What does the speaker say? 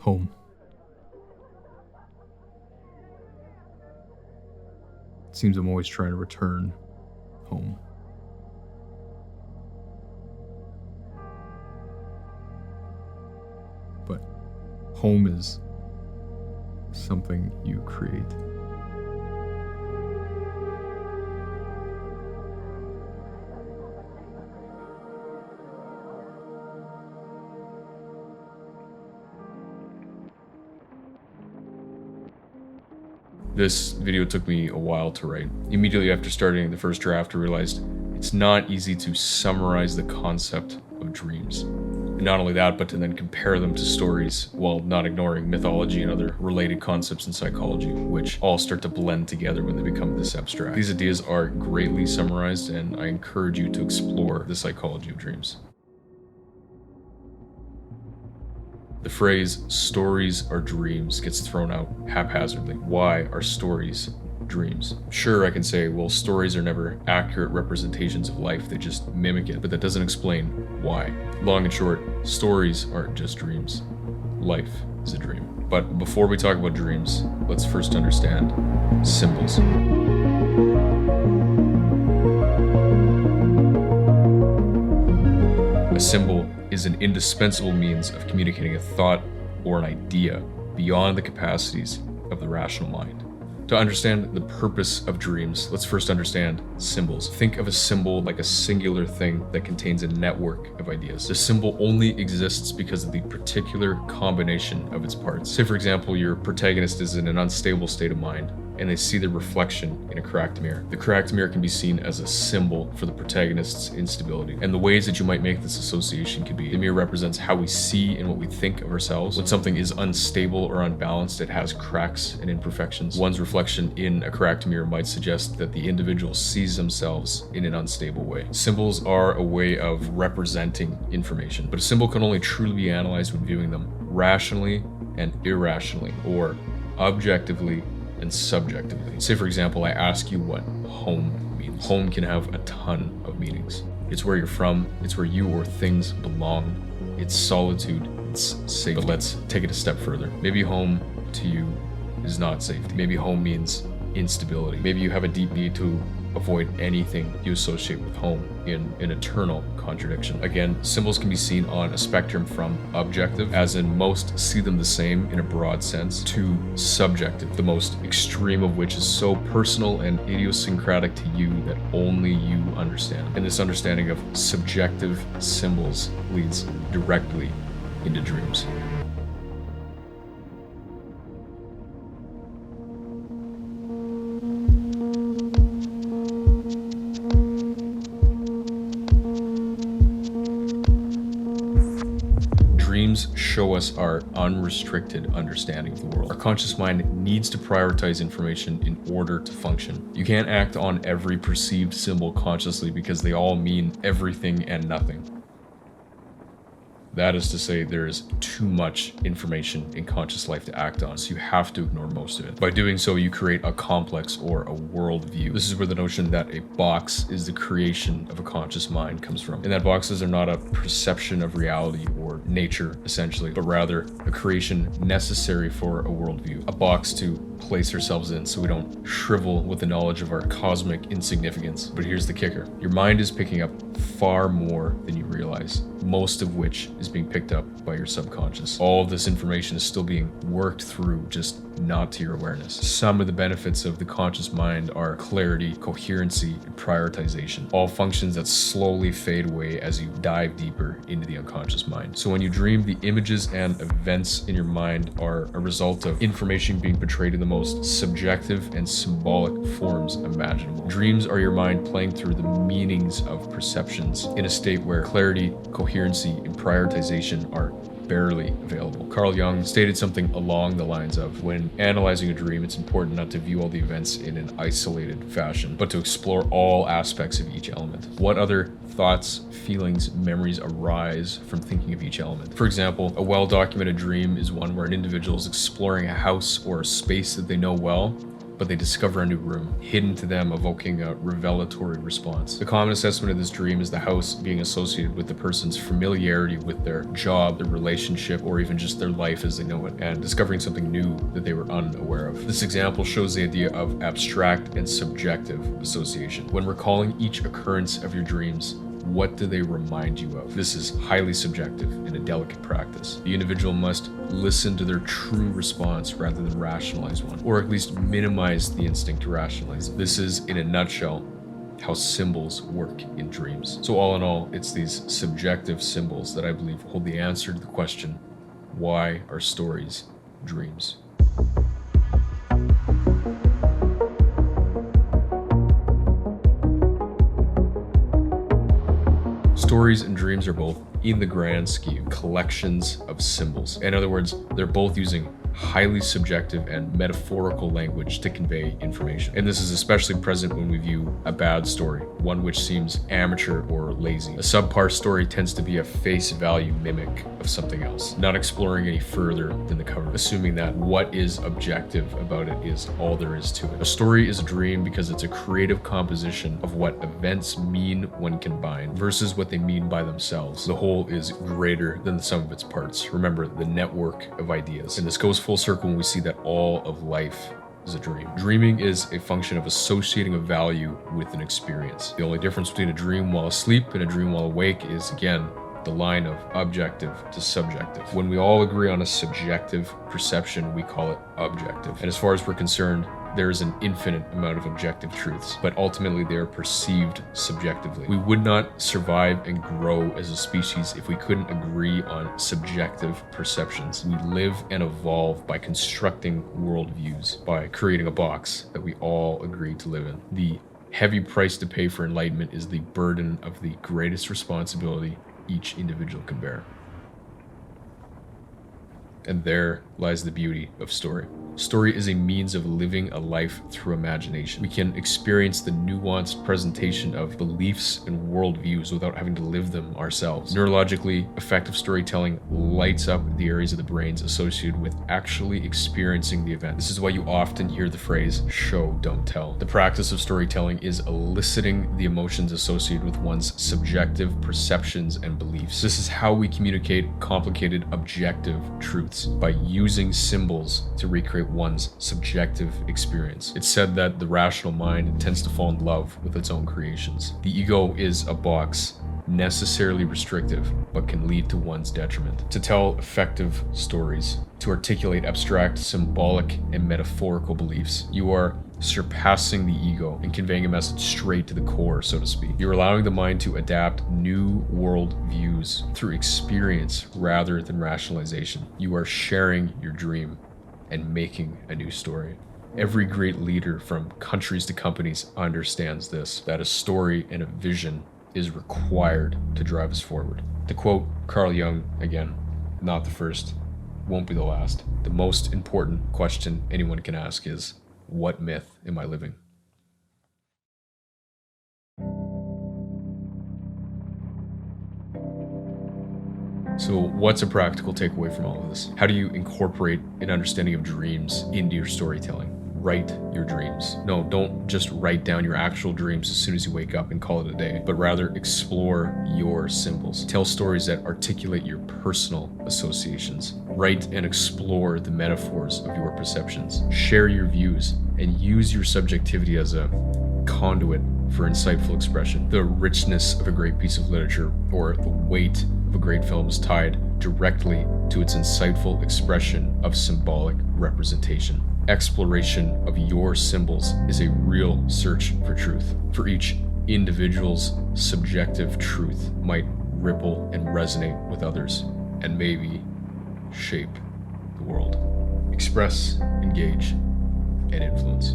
Home. It seems I'm always trying to return home. But home is something you create. This video took me a while to write. Immediately after starting the first draft, I realized it's not easy to summarize the concept of dreams. And not only that, but to then compare them to stories while not ignoring mythology and other related concepts in psychology, which all start to blend together when they become this abstract. These ideas are greatly summarized, and I encourage you to explore the psychology of dreams. The phrase, stories are dreams, gets thrown out haphazardly. Why are stories dreams? Sure, I can say, well, stories are never accurate representations of life, they just mimic it, but that doesn't explain why. Long and short, stories aren't just dreams. Life is a dream. But before we talk about dreams, let's first understand symbols. A symbol is an indispensable means of communicating a thought or an idea beyond the capacities of the rational mind. To understand the purpose of dreams, let's first understand symbols. Think of a symbol like a singular thing that contains a network of ideas. The symbol only exists because of the particular combination of its parts. Say, for example, your protagonist is in an unstable state of mind, and they see their reflection in a cracked mirror. The cracked mirror can be seen as a symbol for the protagonist's instability. And the ways that you might make this association could be: the mirror represents how we see and what we think of ourselves. When something is unstable or unbalanced, it has cracks and imperfections. One's reflection in a cracked mirror might suggest that the individual sees themselves in an unstable way. Symbols are a way of representing information, but a symbol can only truly be analyzed when viewing them rationally and irrationally, or objectively and subjectively. Say, for example, I ask you what home means. Home can have a ton of meanings. It's where you're from, it's where you or things belong, it's solitude, it's safety. But let's take it a step further. Maybe home to you is not safety. Maybe home means instability. Maybe you have a deep need to avoid anything you associate with home, in an eternal contradiction. Again, symbols can be seen on a spectrum from objective, as in most see them the same in a broad sense, to subjective, the most extreme of which is so personal and idiosyncratic to you that only you understand. And this understanding of subjective symbols leads directly into dreams. Dreams show us our unrestricted understanding of the world. Our conscious mind needs to prioritize information in order to function. You can't act on every perceived symbol consciously because they all mean everything and nothing. That is to say, there is too much information in conscious life to act on, so you have to ignore most of it. By doing so, you create a complex or a worldview. This is where the notion that a box is the creation of a conscious mind comes from. And that boxes are not a perception of reality or nature, essentially, but rather a creation necessary for a worldview. A box to place ourselves in so we don't shrivel with the knowledge of our cosmic insignificance. But here's the kicker. Your mind is picking up far more than you realize, most of which is being picked up by your subconscious. All of this information is still being worked through, just not to your awareness. Some of the benefits of the conscious mind are clarity, coherency, and prioritization, all functions that slowly fade away as you dive deeper into the unconscious mind. So when you dream, the images and events in your mind are a result of information being portrayed in the most subjective and symbolic forms imaginable. Dreams are your mind playing through the meanings of perceptions in a state where clarity, coherency, and prioritization are barely available. Carl Jung stated something along the lines of, when analyzing a dream, it's important not to view all the events in an isolated fashion, but to explore all aspects of each element. What other thoughts, feelings, memories arise from thinking of each element? For example, a well-documented dream is one where an individual is exploring a house or a space that they know well, but they discover a new room, hidden to them, evoking a revelatory response. The common assessment of this dream is the house being associated with the person's familiarity with their job, their relationship, or even just their life as they know it, and discovering something new that they were unaware of. This example shows the idea of abstract and subjective association. When recalling each occurrence of your dreams, what do they remind you of? This is highly subjective and a delicate practice. The individual must listen to their true response rather than rationalize one, or at least minimize the instinct to rationalize it. This is, in a nutshell, how symbols work in dreams. So all in all, it's these subjective symbols that I believe hold the answer to the question, why are stories dreams? Stories and dreams are both, in the grand scheme, collections of symbols. In other words, they're both using highly subjective and metaphorical language to convey information. And this is especially present when we view a bad story, one which seems amateur or lazy. A subpar story tends to be a face value mimic of something else, not exploring any further than the cover, assuming that what is objective about it is all there is to it. A story is a dream because it's a creative composition of what events mean when combined versus what they mean by themselves. The whole is greater than the sum of its parts. Remember, the network of ideas. And this goes full circle when we see that all of life is a dream. Dreaming is a function of associating a value with an experience. The only difference between a dream while asleep and a dream while awake is, again, the line of objective to subjective. When we all agree on a subjective perception, we call it objective. And as far as we're concerned, there is an infinite amount of objective truths, but ultimately they are perceived subjectively. We would not survive and grow as a species if we couldn't agree on subjective perceptions. We live and evolve by constructing worldviews, by creating a box that we all agree to live in. The heavy price to pay for enlightenment is the burden of the greatest responsibility each individual can bear. And there lies the beauty of story. Story is a means of living a life through imagination. We can experience the nuanced presentation of beliefs and worldviews without having to live them ourselves. Neurologically, effective storytelling lights up the areas of the brains associated with actually experiencing the event. This is why you often hear the phrase, show, don't tell. The practice of storytelling is eliciting the emotions associated with one's subjective perceptions and beliefs. This is how we communicate complicated objective truths, by using symbols to recreate one's subjective experience. It's said that the rational mind tends to fall in love with its own creations. The ego is a box, necessarily restrictive, but can lead to one's detriment. To tell effective stories, to articulate abstract, symbolic, and metaphorical beliefs, you are surpassing the ego and conveying a message straight to the core, so to speak. You're allowing the mind to adapt new world views through experience rather than rationalization. You are sharing your dream and making a new story. Every great leader from countries to companies understands this, that a story and a vision is required to drive us forward. To quote Carl Jung again, not the first, won't be the last. The most important question anyone can ask is, what myth am I living? So what's a practical takeaway from all of this? How do you incorporate an understanding of dreams into your storytelling? Write your dreams. No, don't just write down your actual dreams as soon as you wake up and call it a day, but rather explore your symbols. Tell stories that articulate your personal associations. Write and explore the metaphors of your perceptions. Share your views and use your subjectivity as a conduit for insightful expression. The richness of a great piece of literature or the weight of a great film is tied directly to its insightful expression of symbolic representation. Exploration of your symbols is a real search for truth. For each individual's subjective truth might ripple and resonate with others, and maybe shape the world. Express, engage, and influence.